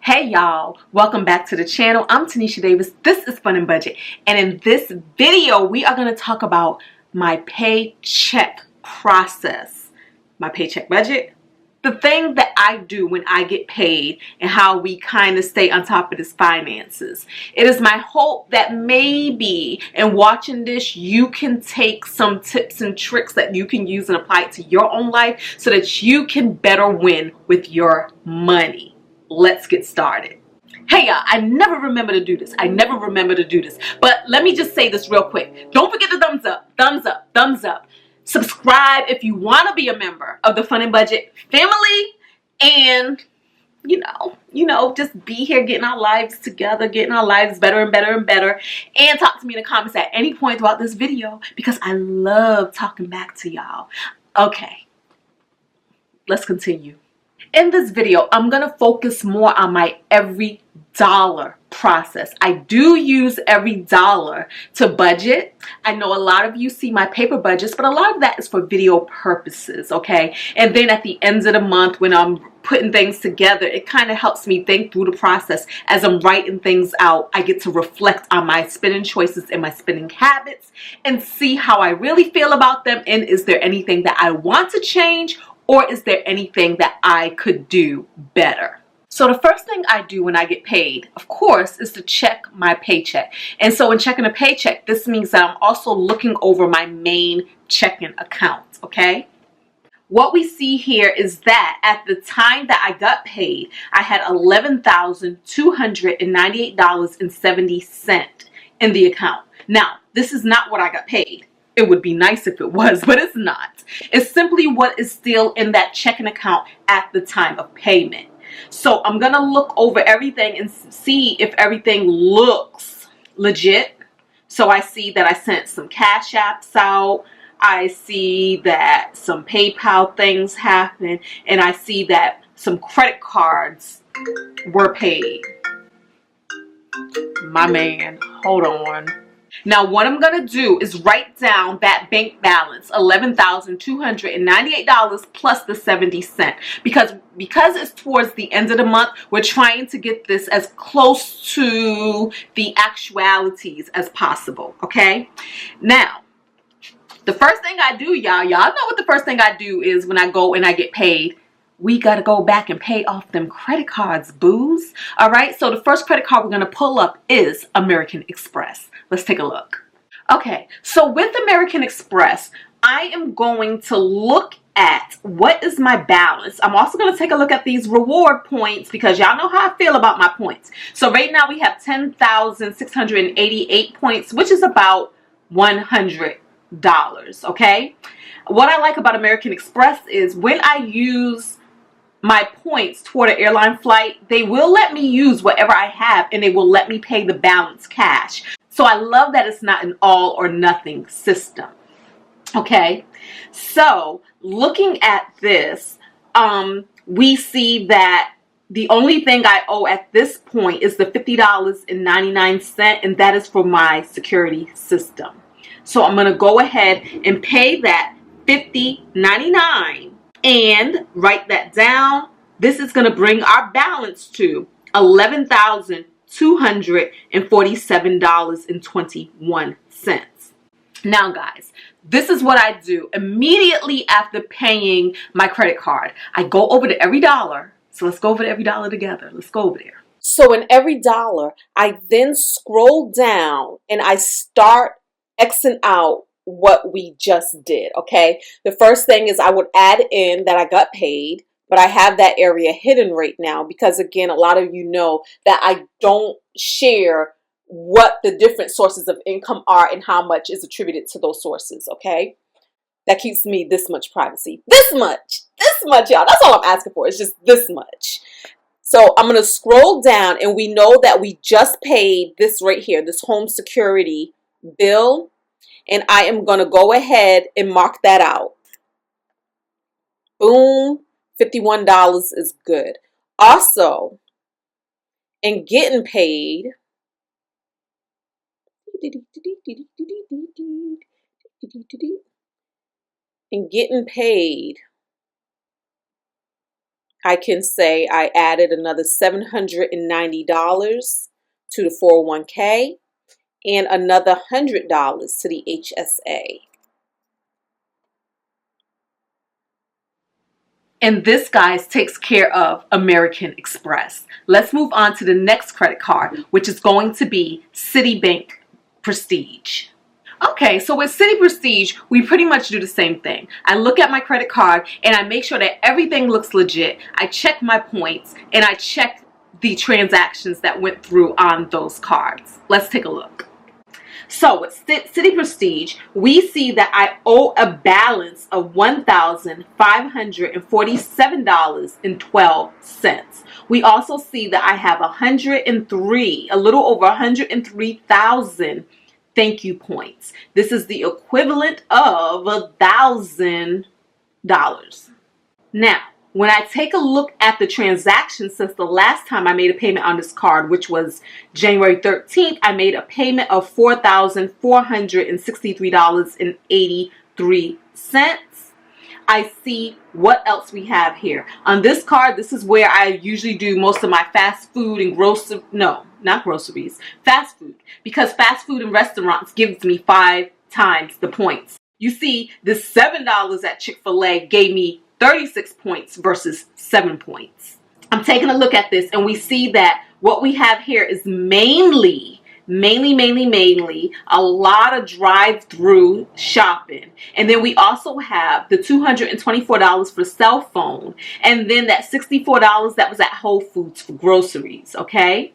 Hey y'all, welcome back to the channel. I'm Tanisha Davis. This is Fun and Budget, and in this video we are going to talk about my paycheck process, my paycheck budget, the thing that I do when I get paid, and how we kind of stay on top of this finances. It is my hope that maybe in watching this you can take some tips and tricks that you can use and apply it to your own life so that you can better win with your money. Let's get started. Hey y'all, I never remember to do this. But let me just say this real quick. Don't forget the thumbs up, thumbs up, thumbs up. Subscribe if you want to be a member of the Fun and Budget family. And just be here getting our lives together, getting our lives better and better and better. And talk to me in the comments at any point throughout this video because I love talking back to y'all. Okay, let's continue. In this video, I'm going to focus more on my EveryDollar process. I do use EveryDollar to budget. I know a lot of you see my paper budgets, but a lot of that is for video purposes, okay? And then at the end of the month when I'm putting things together, it kind of helps me think through the process. As I'm writing things out, I get to reflect on my spending choices and my spending habits and see how I really feel about them, and is there anything that I want to change, or is there anything that I could do better? So the first thing I do when I get paid, of course, is to check my paycheck. And so in checking a paycheck, this means that I'm also looking over my main checking account, okay? What we see here is that at the time that I got paid, I had $11,298.70 in the account. Now, this is not what I got paid. It would be nice if it was, but it's not. It's simply what is still in that checking account at the time of payment. So I'm going to look over everything and see if everything looks legit. So I see that I sent some Cash Apps out. I see that some PayPal things happen. And I see that some credit cards were paid. My man, hold on. Now what I'm going to do is write down that bank balance, $11,298 plus the 70 cents. Because it's towards the end of the month, we're trying to get this as close to the actualities as possible, okay? Now, the first thing I do, y'all know what the first thing I do is when I go and I get paid. We got to go back and pay off them credit cards, booze. All right, so the first credit card we're going to pull up is American Express. Let's take a look. Okay, so with American Express, I am going to look at what is my balance. I'm also going to take a look at these reward points because y'all know how I feel about my points. So right now we have 10,688 points, which is about $100, okay? What I like about American Express is when I use my points toward an airline flight, they will let me use whatever I have and they will let me pay the balance cash. So I love that it's not an all or nothing system. Okay, so looking at this, we see that the only thing I owe at this point is the $50.99, and that is for my security system. So I'm going to go ahead and pay that $50.99 and write that down. This is going to bring our balance to $11,247.21. Now guys, this is what I do immediately after paying my credit card. I go over to EveryDollar. So let's go over to EveryDollar together. Let's go over there. So in EveryDollar, I then scroll down and I start Xing out what we just did, okay? The first thing is I would add in that I got paid, but I have that area hidden right now because, again, a lot of you know that I don't share what the different sources of income are and how much is attributed to those sources, okay? That keeps me this much privacy. This much, y'all. That's all I'm asking for. It's just this much. So I'm going to scroll down, and we know that we just paid this right here, this home security bill. And I am going to go ahead and mark that out. Boom, $51 is good. Also, in getting paid, I can say I added another $790 to the 401k and another $100 to the HSA. And this, guys, takes care of American Express. Let's move on to the next credit card, which is going to be Citibank Prestige. Okay, so with Citi Prestige, we pretty much do the same thing. I look at my credit card and I make sure that everything looks legit. I check my points and I check the transactions that went through on those cards. Let's take a look. So with Citi Prestige, we see that I owe a balance of $1,547.12. We also see that I have a little over 103,000 thank you points. This is the equivalent of $1,000. Now, when I take a look at the transactions since the last time I made a payment on this card, which was January 13th, I made a payment of $4,463.83. I see what else we have here. On this card, this is where I usually do most of my fast food and fast food. Because fast food and restaurants gives me 5 times the points. You see, this $7 at Chick-fil-A gave me 36 points versus 7 points. I'm taking a look at this and we see that what we have here is mainly a lot of drive-through shopping. And then we also have the $224 for cell phone and then that $64 that was at Whole Foods for groceries, okay?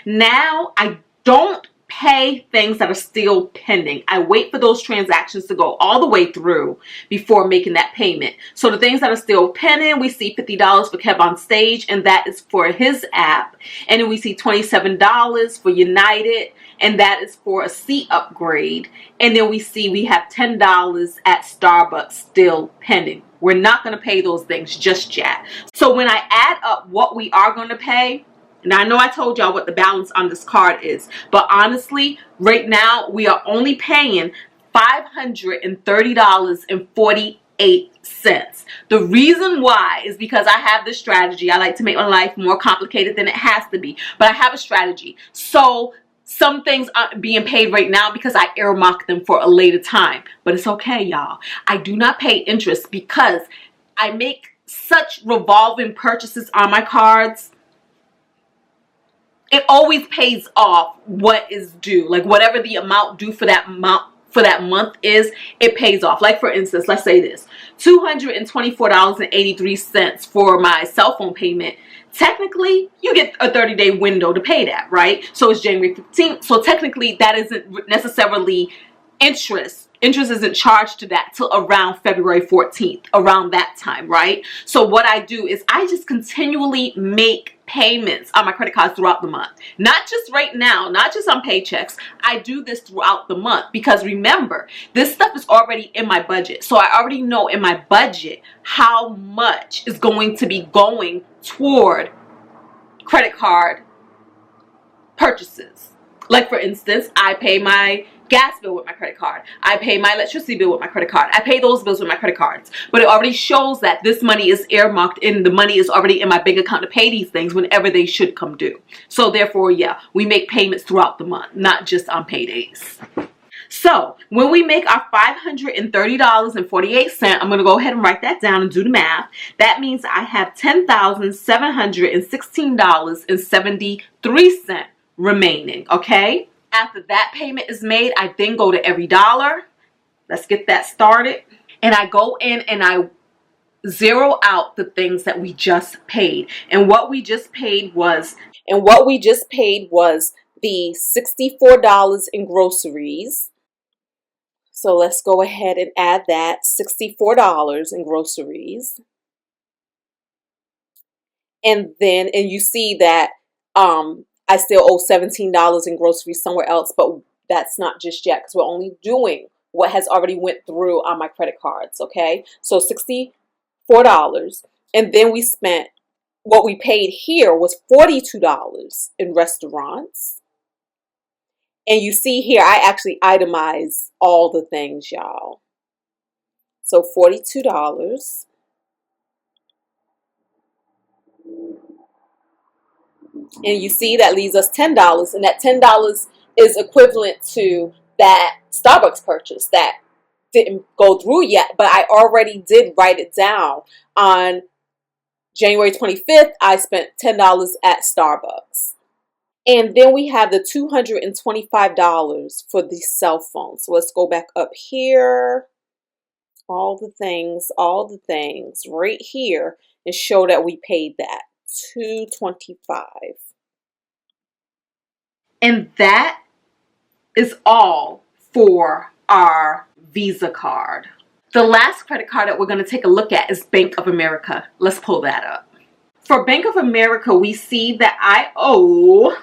Now, I don't pay things that are still pending. I wait for those transactions to go all the way through before making that payment. So the things that are still pending, we see $50 for Kev on Stage, and that is for his app. And then we see $27 for United, and that is for a seat upgrade. And then we see we have $10 at Starbucks still pending. We're not going to pay those things just yet. So when I add up what we are going to pay, now, I know I told y'all what the balance on this card is, but honestly, right now, we are only paying $530.48. The reason why is because I have this strategy. I like to make my life more complicated than it has to be, but I have a strategy. So some things aren't being paid right now because I earmark them for a later time, but it's okay, y'all. I do not pay interest because I make such revolving purchases on my cards. It always pays off what is due. Like whatever the amount due for that month is, it pays off. Like for instance, let's say this, $224.83 for my cell phone payment. Technically, you get a 30-day window to pay that, right? So it's January 15th. So technically, that isn't necessarily interest. Interest isn't charged to that till around February 14th, around that time, right? So what I do is I just continually make payments on my credit cards throughout the month. Not just right now, not just on paychecks. I do this throughout the month because remember, this stuff is already in my budget. So I already know in my budget how much is going to be going toward credit card purchases. Like for instance, I pay my gas bill with my credit card. I pay my electricity bill with my credit card. I pay those bills with my credit cards. But it already shows that this money is earmarked and the money is already in my bank account to pay these things whenever they should come due. So therefore, yeah, we make payments throughout the month, not just on paydays. So when we make our $530.48, I'm going to go ahead and write that down and do the math. That means I have $10,716.73 remaining, okay? After that payment is made, I then go to EveryDollar. Let's get that started. And I go in and I zero out the things that we just paid. And what we just paid was the $64 in groceries. So let's go ahead and add that $64 in groceries. And you see that I still owe $17 in groceries somewhere else, but that's not just yet because we're only doing what has already went through on my credit cards, okay? So $64, and then we spent, what we paid here was $42 in restaurants. And you see here, I actually itemize all the things, y'all. So $42. And you see that leaves us $10, and that $10 is equivalent to that Starbucks purchase that didn't go through yet, but I already did write it down. On January 25th, I spent $10 at Starbucks. And then we have the $225 for the cell phone. So let's go back up here. All the things right here, and show that we paid that $225. And that is all for our Visa card. The last credit card that we're going to take a look at is Bank of America. Let's pull that up. For Bank of America, we see that I owe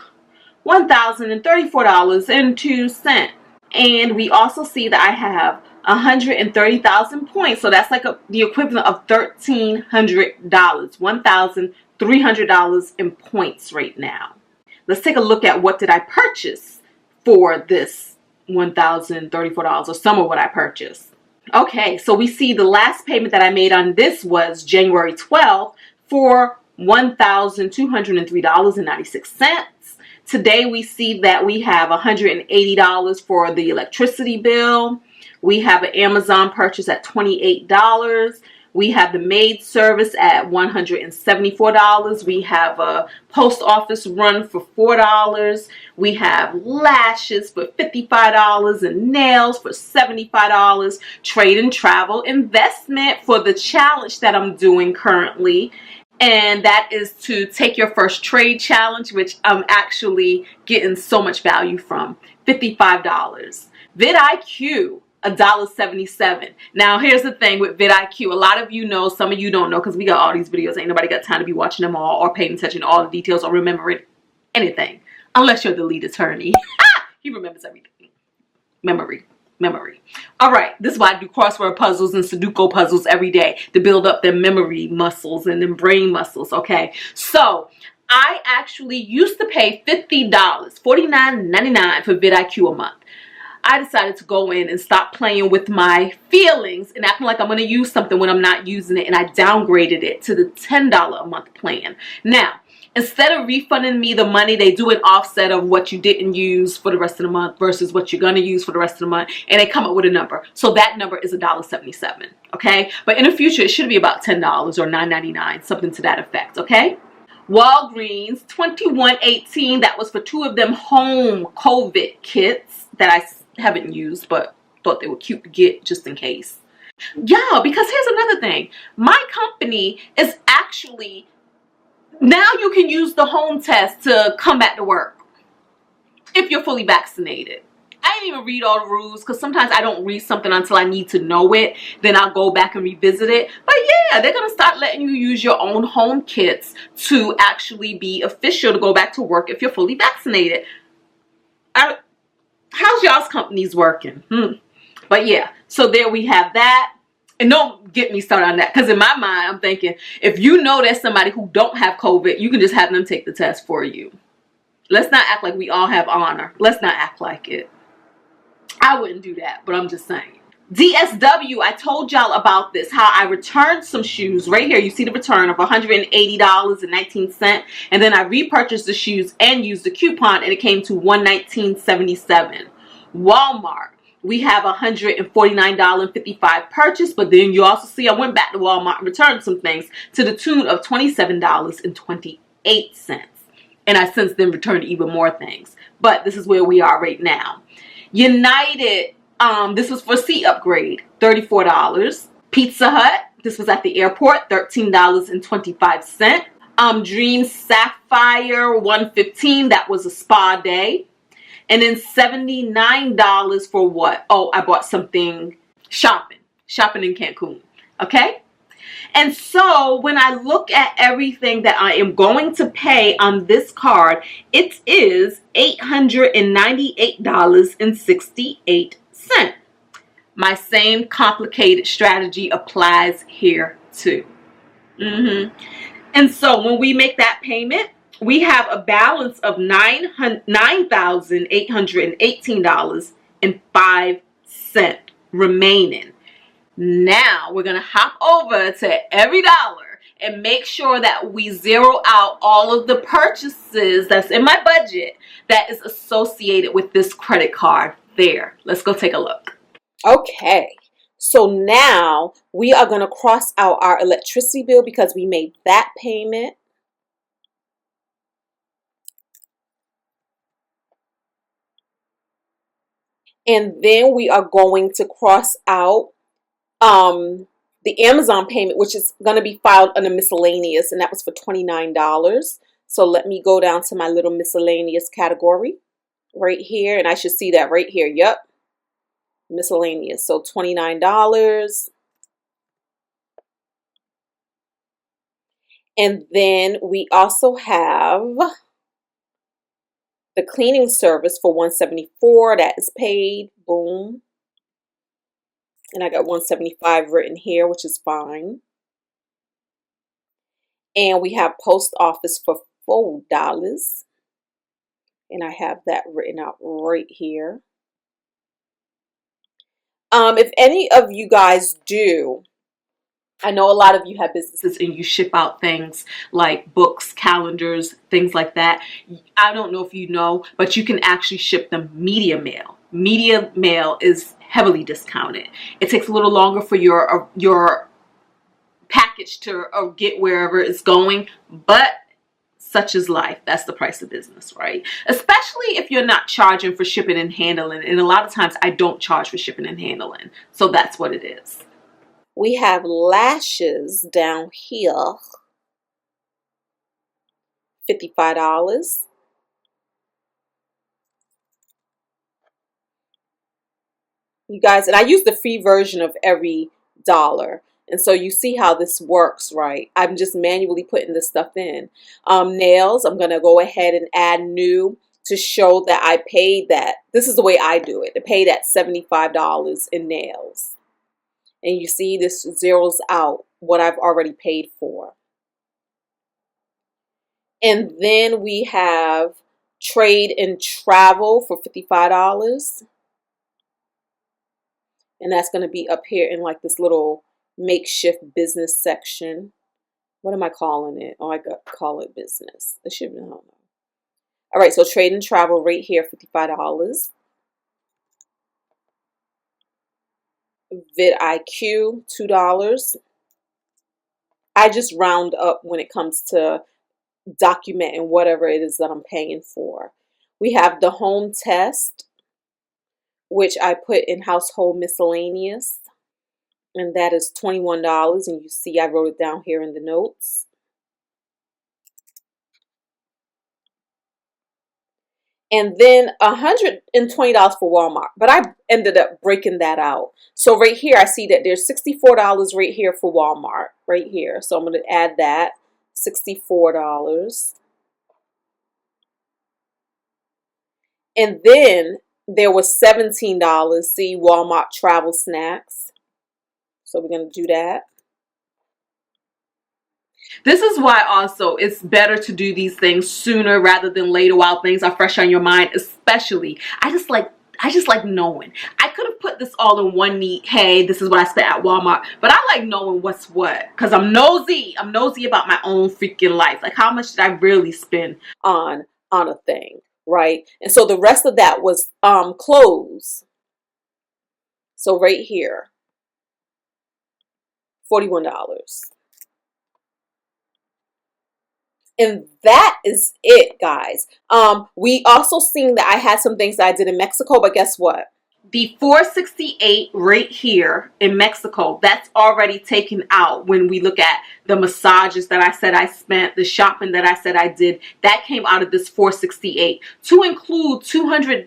$1,034.02. And we also see that I have 130,000 points. So that's like the equivalent of $1,300. $1,300 in points right now. Let's take a look at what did I purchase for this $1,034, or some of what I purchased. Okay, so we see the last payment that I made on this was January 12th for $1,203.96. Today we see that we have $180 for the electricity bill. We have an Amazon purchase at $28. We have the maid service at $174. We have a post office run for $4. We have lashes for $55 and nails for $75. Trade and travel investment for the challenge that I'm doing currently. And that is to take your first trade challenge, which I'm actually getting so much value from. $55. vidIQ, $1.77. Now here's the thing with vidIQ. A lot of you know, some of you don't know, because we got all these videos. Ain't nobody got time to be watching them all or paying attention to all the details or remembering anything. Unless you're the lead attorney. He remembers everything. Memory. All right, this is why I do crossword puzzles and Sudoku puzzles every day, to build up their memory muscles and them brain muscles, okay? So I actually used to pay $50, $49.99 for vidIQ a month. I decided to go in and stop playing with my feelings and acting like I'm going to use something when I'm not using it, and I downgraded it to the $10 a month plan. Now, instead of refunding me the money, they do an offset of what you didn't use for the rest of the month versus what you're going to use for the rest of the month, and they come up with a number. So that number is $1.77, okay? But in the future, it should be about $10 or $9.99, something to that effect, okay? Walgreens, $21.18. That was for 2 of them home COVID kits that I haven't used, but thought they were cute to get just in case. Yeah, because here's another thing. My company is actually... Now you can use the home test to come back to work if you're fully vaccinated. I didn't even read all the rules, because sometimes I don't read something until I need to know it. Then I'll go back and revisit it. But yeah, they're going to start letting you use your own home kits to actually be official to go back to work if you're fully vaccinated. How's y'all's companies working? But yeah, so there we have that. And don't get me started on that, because in my mind, I'm thinking, if you know there's somebody who don't have COVID, you can just have them take the test for you. Let's not act like we all have honor. Let's not act like it. I wouldn't do that, but I'm just saying. DSW, I told y'all about this, how I returned some shoes. Right here, you see the return of $180.19. And then I repurchased the shoes and used the coupon, and it came to $119.77. Walmart. We have $149.55 purchase, but then you also see I went back to Walmart and returned some things to the tune of $27.28. And I since then returned even more things. But this is where we are right now. United, this was for seat upgrade, $34. Pizza Hut, this was at the airport, $13.25. Dream Sapphire, $115. That was a spa day. And then $79 for what? Oh, I bought something shopping in Cancun. Okay? And so when I look at everything that I am going to pay on this card, it is $898.68. My same complicated strategy applies here too. And so when we make that payment, we have a balance of $9,818.05 remaining. Now we're going to hop over to EveryDollar and make sure that we zero out all of the purchases that's in my budget that is associated with this credit card there. Let's go take a look. Okay, so now we are going to cross out our electricity bill because we made that payment. And then we are going to cross out the Amazon payment, which is going to be filed under miscellaneous, and that was for $29. So let me go down to my little miscellaneous category right here, and I should see that right here. Yep, miscellaneous. So $29. And then we also have the cleaning service for $174. That is paid. Boom. And I got $175 written here, which is fine. And we have post office for $4. And I have that written out right here. If any of you guys do, I know a lot of you have businesses and you ship out things like books, calendars, things like that. I don't know if you know, but you can actually ship them media mail. Media mail is heavily discounted. It takes a little longer for your package to get wherever it's going, but such is life. That's the price of business, right? Especially if you're not charging for shipping and handling. And a lot of times I don't charge for shipping and handling. So that's what it is. We have lashes down here, $55. You guys, and I use the free version of EveryDollar. And so you see how this works, right? I'm just manually putting this stuff in. Nails, I'm going to go ahead and add new to show that I paid that. This is the way I do it. To pay that $75 in nails. And you see this zeroes out what I've already paid for. And then we have trade and travel for $55. And that's going to be up here in like this little makeshift business section. What am I calling it? Oh, I call it business. It should be, I don't know. All right, so trade and travel right here, $55. vidIQ, $2. I just round up when it comes to documenting whatever it is that I'm paying for. We have the home test, which I put in household miscellaneous, and that is $21. And you see I wrote it down here in the notes. And then $120 for Walmart, but I ended up breaking that out. So right here, I see that there's $64 right here for Walmart, right here. So I'm going to add that, $64. And then there was $17, see, Walmart travel snacks. So we're going to do that. This is why also it's better to do these things sooner rather than later while things are fresh on your mind. Especially, I just like knowing. I could have put this all in one neat, hey, this is what I spent at Walmart, but I like knowing what's what because I'm nosy. I'm nosy about my own freaking life. Like, how much did I really spend on a thing, right? And so the rest of that was clothes. So right here, $41. And that is it, guys. We also seen that I had some things that I did in Mexico, but guess what? The $468 right here in Mexico, that's already taken out when we look at the massages that I said I spent, the shopping that I said I did. That came out of this $468 to include $200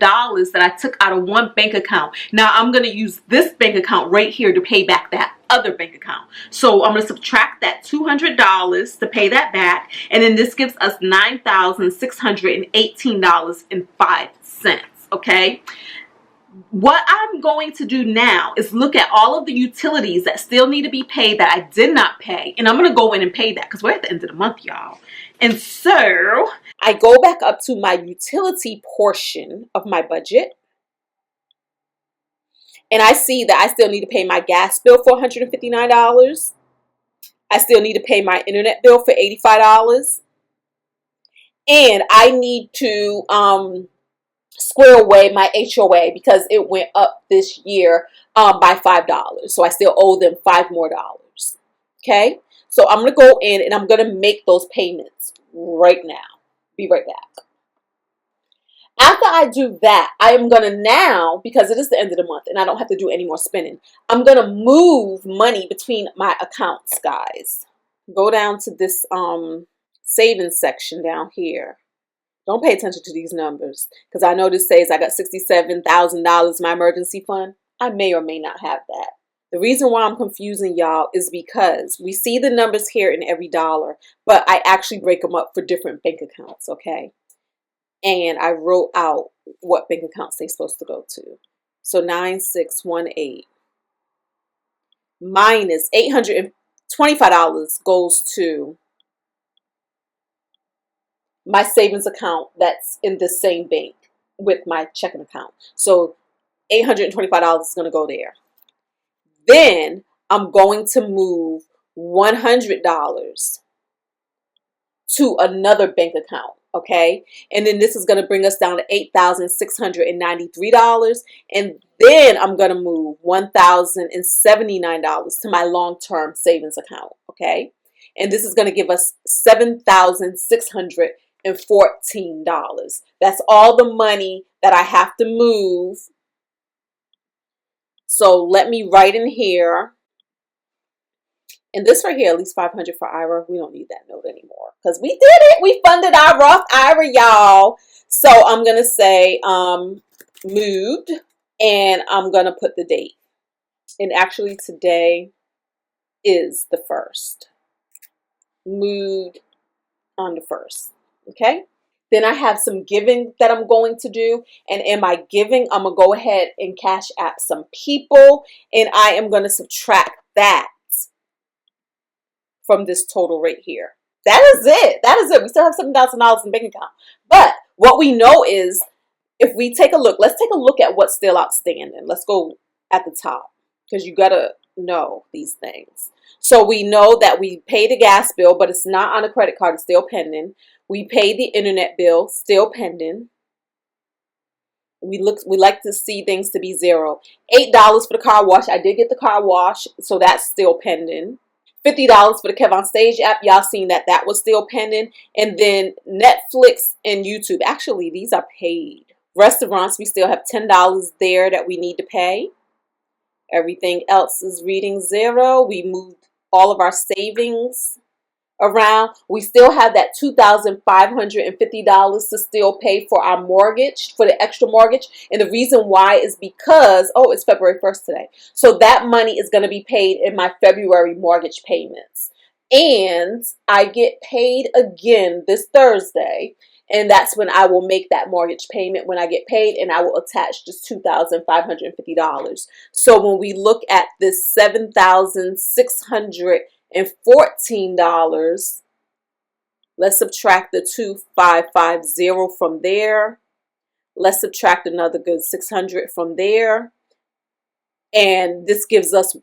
that I took out of one bank account. Now I'm going to use this bank account right here to pay back that other bank account. So I'm going to subtract that $200 to pay that back. And then this gives us $9,618.05. Okay. What I'm going to do now is look at all of the utilities that still need to be paid that I did not pay. And I'm going to go in and pay that because we're at the end of the month, y'all. And so I go back up to my utility portion of my budget. And I see that I still need to pay my gas bill for $159. I still need to pay my internet bill for $85. And I need to square away my HOA because it went up this year by $5. So I still owe them $5 more. Okay? So I'm going to go in and I'm going to make those payments right now. Be right back. After I do that, I am going to now, because it is the end of the month and I don't have to do any more spending, I'm going to move money between my accounts, guys. Go down to this savings section down here. Don't pay attention to these numbers because I know this says I got $67,000 in my emergency fund. I may or may not have that. The reason why I'm confusing y'all is because we see the numbers here in EveryDollar, but I actually break them up for different bank accounts, okay? And I wrote out what bank accounts they're supposed to go to. So 9618 minus $825 goes to my savings account that's in the same bank with my checking account. So $825 is going to go there. Then I'm going to move $100 to another bank account. Okay, and then this is going to bring us down to $8,693, and then I'm going to move $1,079 to my long-term savings account. Okay, and this is going to give us $7,614. That's all the money that I have to move. So let me write in here. And this right here, at least $500 for IRA. We don't need that note anymore because we did it. We funded our Roth IRA, y'all. So I'm going to say moved, and I'm going to put the date. And actually today is the 1st. Moved on the 1st. Okay. Then I have some giving that I'm going to do. And in my giving, I'm going to go ahead and cash app some people. And I am going to subtract that from this total right here. That is it. That is it. We still have $7,000 in the bank account. But what we know is, if we take a look, let's take a look at what's still outstanding. Let's go at the top because you got to know these things. So we know that we pay the gas bill, but it's not on a credit card. It's still pending. We pay the internet bill, still pending. We like to see things to be zero. $8 for the car wash. I did get the car wash, so that's still pending. $50 for the Kev on Stage app. Y'all seen that was still pending. And then Netflix and YouTube. Actually, these are paid. Restaurants, we still have $10 there that we need to pay. Everything else is reading zero. We moved all of our savings around. We still have that $2,550 to still pay for our mortgage, for the extra mortgage. And the reason why is because, oh, it's February 1st today. So that money is going to be paid in my February mortgage payments. And I get paid again this Thursday. And that's when I will make that mortgage payment when I get paid, and I will attach just $2,550. So when we look at this $7,614, let's subtract the $2,550 from there. Let's subtract another good $600 from there. And this gives us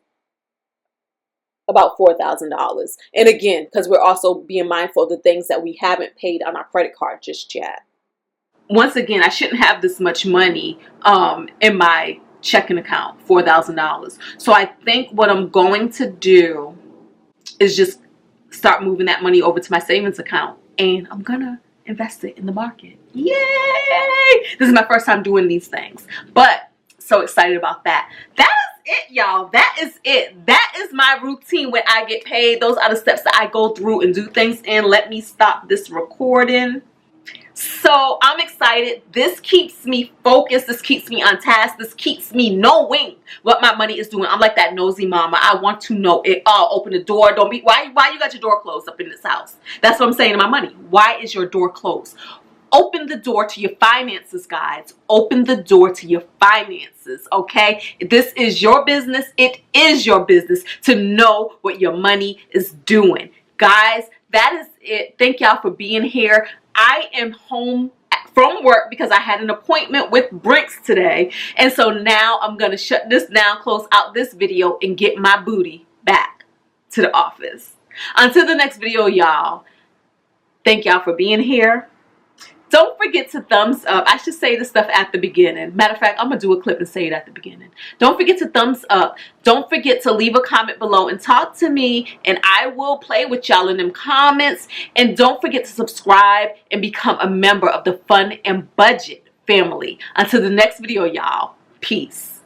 about $4,000. And again, because we're also being mindful of the things that we haven't paid on our credit card just yet. Once again, I shouldn't have this much money in my checking account, $4,000. So I think what I'm going to do is just start moving that money over to my savings account, and I'm gonna invest it in the market. Yay! This is my first time doing these things, but so excited about that. That is it, y'all. That is it. That is my routine when I get paid. Those are the steps that I go through and do things in. Let me stop this recording. So I'm excited. This keeps me focused. This keeps me on task. This keeps me knowing what my money is doing. I'm like that nosy mama. I want to know it all. Open the door. Don't be, why you got your door closed up in this house? That's what I'm saying to my money. Why is your door closed? Open the door to your finances, guys. Open the door to your finances, okay? This is your business. It is your business to know what your money is doing. Guys, that is it. Thank y'all for being here. I am home from work because I had an appointment with Brinks today. And so now I'm going to shut this down, close out this video, and get my booty back to the office. Until the next video, y'all. Thank y'all for being here. Don't forget to thumbs up. I should say this stuff at the beginning. Matter of fact, I'm going to do a clip and say it at the beginning. Don't forget to thumbs up. Don't forget to leave a comment below and talk to me, and I will play with y'all in them comments. And don't forget to subscribe and become a member of the Fun and Budget family. Until the next video, y'all. Peace.